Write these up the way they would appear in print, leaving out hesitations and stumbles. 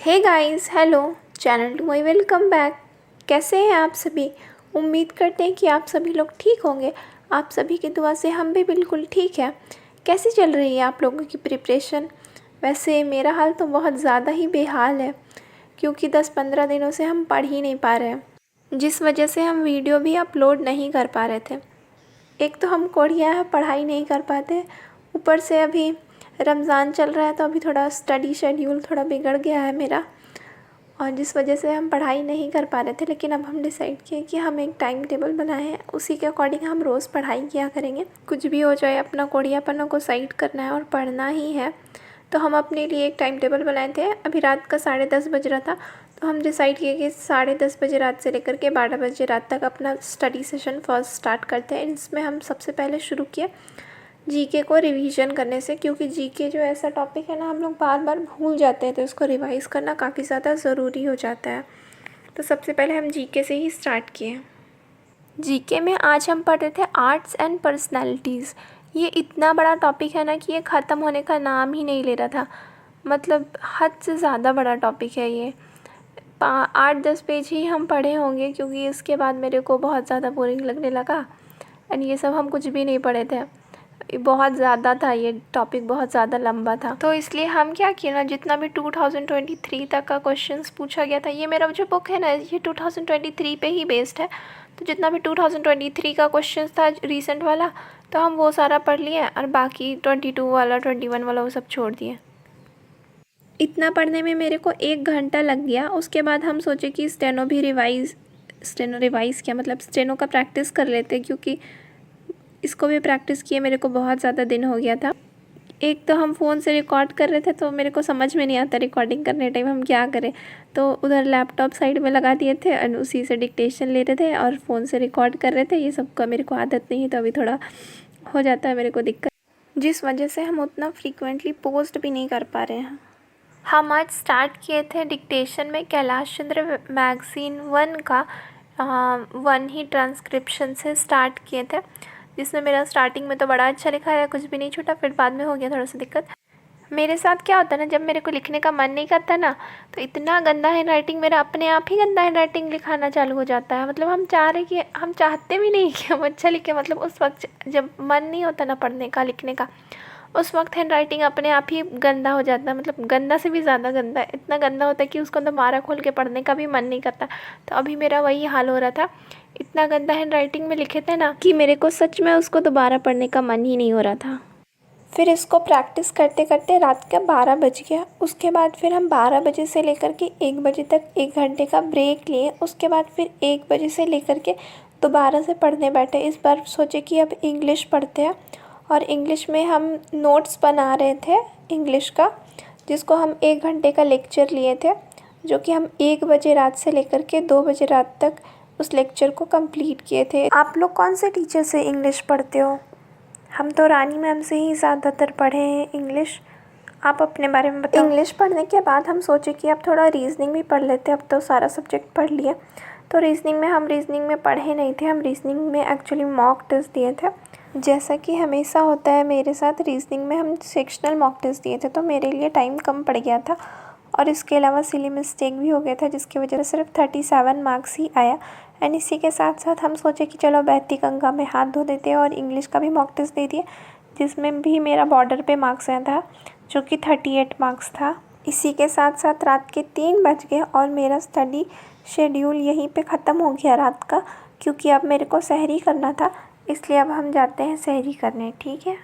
Hey guys, hello channel to my welcome back. कैसे हैं आप सभी? उम्मीद करते हैं कि आप सभी लोग ठीक होंगे। आप सभी की दुआ से हम भी बिल्कुल ठीक है। कैसी चल रही है आप लोगों की प्रिपरेशन? वैसे मेरा हाल तो बहुत ज़्यादा ही बेहाल है, क्योंकि 10-15 दिनों से हम पढ़ ही नहीं पा रहे हैं, जिस वजह से हम वीडियो भी अपलोड नहीं कर पा रहे थे। एक तो हम कोढ़िया पढ़ाई नहीं कर पाते, ऊपर से अभी रमज़ान चल रहा है, तो अभी थोड़ा स्टडी शेड्यूल थोड़ा बिगड़ गया है मेरा, और जिस वजह से हम पढ़ाई नहीं कर पा रहे थे। लेकिन अब हम डिसाइड किए कि हम एक टाइम टेबल बनाए हैं, उसी के अकॉर्डिंग हम रोज़ पढ़ाई किया करेंगे। कुछ भी हो जाए, अपना कोढ़ियापनों को साइड करना है और पढ़ना ही है। तो हम अपने लिए एक टाइम टेबल बनाए थे। अभी रात का 10:30 बज रहा था, तो हम डिसाइड किए कि 10:30 बजे रात से लेकर के 12 बजे रात तक अपना स्टडी सेशन फर्स्ट स्टार्ट करते हैं। इसमें हम सबसे पहले शुरू किए जीके को रिवीजन करने से, क्योंकि जीके जो ऐसा टॉपिक है ना, हम लोग बार बार भूल जाते हैं, तो इसको रिवाइज़ करना काफ़ी ज़्यादा ज़रूरी हो जाता है। तो सबसे पहले हम जीके से ही स्टार्ट किए। जीके में आज हम पढ़ रहे थे आर्ट्स एंड पर्सनैलिटीज़। ये इतना बड़ा टॉपिक है ना कि ये ख़त्म होने का नाम ही नहीं ले रहा था। मतलब हद से ज़्यादा बड़ा टॉपिक है ये। 8-10 पेज ही हम पढ़े होंगे, क्योंकि इसके बाद मेरे को बहुत ज़्यादा बोरिंग लगने लगा। एंड ये सब हम कुछ भी नहीं पढ़े थे, बहुत ज़्यादा था ये टॉपिक, बहुत ज़्यादा लंबा था। तो इसलिए हम क्या किए ना, जितना भी 2023 तक का क्वेश्चंस पूछा गया था, ये मेरा जो बुक है ना, ये 2023 पे ही बेस्ड है। तो जितना भी 2023 का क्वेश्चंस था रीसेंट वाला, तो हम वो सारा पढ़ लिए, और बाकी 22 वाला 21 वाला वो सब छोड़ दिए। इतना पढ़ने में मेरे को 1 घंटा लग गया। उसके बाद हम सोचे कि स्टेनो रिवाइज़ क्या, मतलब स्टेनो का प्रैक्टिस कर लेते, क्योंकि इसको भी प्रैक्टिस किए मेरे को बहुत ज़्यादा दिन हो गया था। एक तो हम फ़ोन से रिकॉर्ड कर रहे थे, तो मेरे को समझ में नहीं आता रिकॉर्डिंग करने टाइम हम क्या करें। तो उधर लैपटॉप साइड में लगा दिए थे और उसी से डिक्टेशन ले रहे थे और फ़ोन से रिकॉर्ड कर रहे थे। ये सब का मेरे को आदत नहीं है, तो अभी थोड़ा हो जाता है मेरे को दिक्कत, जिस वजह से हम उतना फ्रीक्वेंटली पोस्ट भी नहीं कर पा रहे हैं। हम आज स्टार्ट किए थे डिक्टेशन में कैलाश चंद्र मैगज़ीन 1 का 1 ही ट्रांसक्रिप्शन से स्टार्ट किए थे, जिसमें मेरा स्टार्टिंग में तो बड़ा अच्छा लिखा है, कुछ भी नहीं छूटा। फिर बाद में हो गया थोड़ा सा दिक्कत। मेरे साथ क्या होता है ना, जब मेरे को लिखने का मन नहीं करता ना, तो इतना गंदा हैंड राइटिंग, मेरा अपने आप ही गंदा हैंड राइटिंग लिखाना चालू हो जाता है। मतलब हम चाहते भी नहीं कि हम अच्छा लिखें। मतलब उस वक्त जब मन नहीं होता ना पढ़ने का, लिखने का, उस वक्त हैंड राइटिंग अपने आप ही गंदा हो जाता है। मतलब गंदा से भी ज़्यादा गंदा, इतना गंदा होता है कि उसको दोबारा खोल के पढ़ने का भी मन नहीं करता। तो अभी मेरा वही हाल हो रहा था। इतना गंदा हैंड राइटिंग में लिखे थे ना कि मेरे को सच में उसको दोबारा पढ़ने का मन ही नहीं हो रहा था। फिर इसको प्रैक्टिस करते करते रात का 12 बज गया। उसके बाद फिर हम 12 बजे से लेकर के 1 बजे तक 1 घंटे का ब्रेक लिए। उसके बाद फिर 1 बजे से लेकर के दोबारा से पढ़ने बैठे। इस बार सोचे कि अब इंग्लिश पढ़ते हैं, और इंग्लिश में हम नोट्स बना रहे थे इंग्लिश का, जिसको हम 1 घंटे का लेक्चर लिए थे, जो कि हम 1 बजे रात से लेकर के 2 बजे रात तक उस लेक्चर को कंप्लीट किए थे। आप लोग कौन से टीचर से इंग्लिश पढ़ते हो? हम तो रानी मैम से ही ज़्यादातर पढ़े हैं इंग्लिश। आप अपने बारे में बताओ। इंग्लिश पढ़ने के बाद हम सोचे कि अब थोड़ा रीजनिंग भी पढ़ लेते। अब तो सारा सब्जेक्ट पढ़ लिए, तो रीजनिंग में पढ़े नहीं थे। हम रीजनिंग में एक्चुअली मॉक टेस्ट दिए थे। जैसा कि हमेशा होता है मेरे साथ, रीजनिंग में हम सेक्शनल मॉक टेस्ट दिए थे, तो मेरे लिए टाइम कम पड़ गया था, और इसके अलावा सिली मिस्टेक भी हो गया था, जिसकी वजह से सिर्फ 37 मार्क्स ही आया। एंड इसी के साथ साथ हम सोचे कि चलो बहती गंगा में हाथ धो देते हैं, और इंग्लिश का भी मॉक टेस्ट दे दिए, जिसमें भी मेरा बॉर्डर पे मार्क्स आया था, जो कि 38 मार्क्स था। इसी के साथ साथ रात के 3 बज गए, और मेरा स्टडी शेड्यूल यहीं पे ख़त्म हो गया रात का, क्योंकि अब मेरे को सहरी करना था। इसलिए अब हम जाते हैं सहरी करने, ठीक है?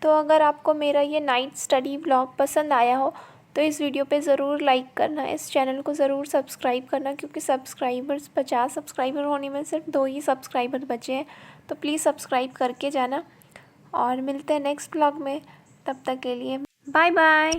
तो अगर आपको मेरा ये नाइट स्टडी व्लॉग पसंद आया हो, तो इस वीडियो पे ज़रूर लाइक करना, इस चैनल को ज़रूर सब्सक्राइब करना, क्योंकि 50 सब्सक्राइबर होने में सिर्फ 2 ही सब्सक्राइबर बचे हैं। तो प्लीज़ सब्सक्राइब करके जाना, और मिलते हैं नेक्स्ट व्लॉग में। तब तक के लिए बाय बाय।